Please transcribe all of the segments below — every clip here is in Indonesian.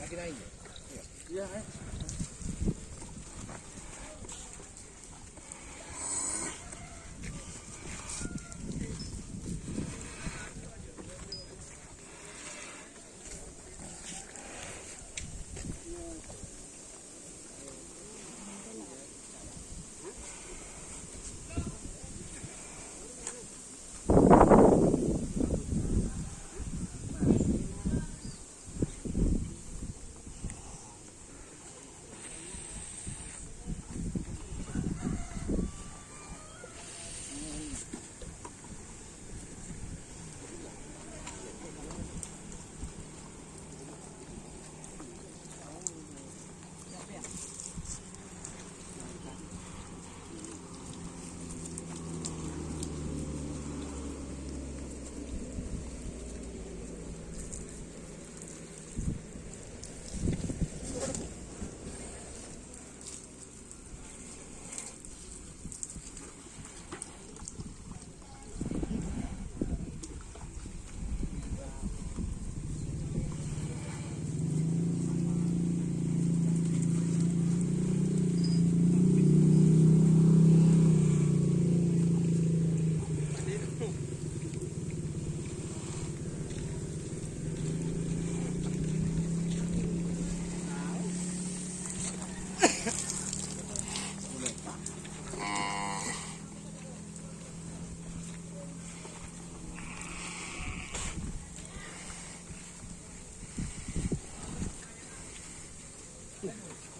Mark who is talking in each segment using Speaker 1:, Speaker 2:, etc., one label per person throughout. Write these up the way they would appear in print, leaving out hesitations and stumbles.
Speaker 1: Lagi naik. Iya,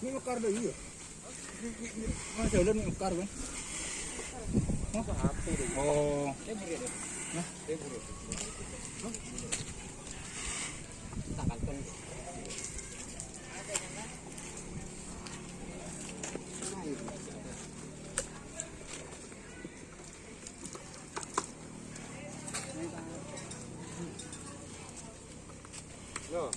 Speaker 1: ini mekar deh iya. Mas jalan mekar kan? Oh. Nah, Yo.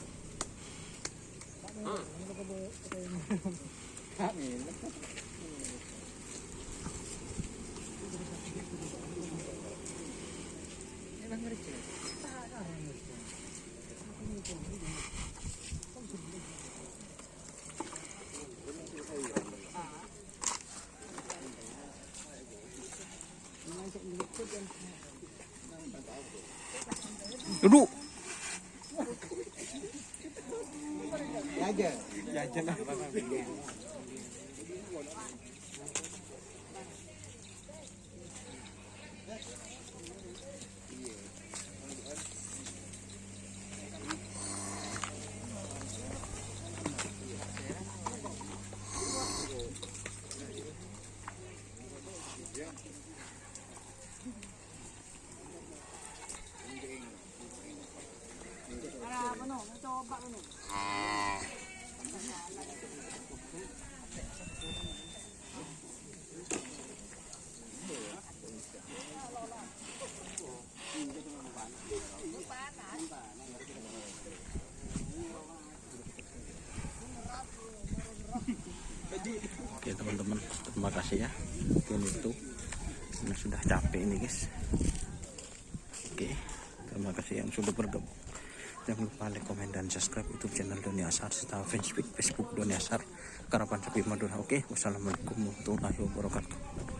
Speaker 2: Duduk.
Speaker 1: Jajan lah.
Speaker 2: Oke teman-teman, terima kasih ya. Mungkin itu karena sudah capek ini guys. Oke, terima kasih yang sudah bergabung. Jangan lupa like, komen, dan subscribe YouTube channel Doni Ashar serta Facebook Doni Ashar Karapan Sapi Madura. Oke, wassalamualaikum warahmatullahi wabarakatuh.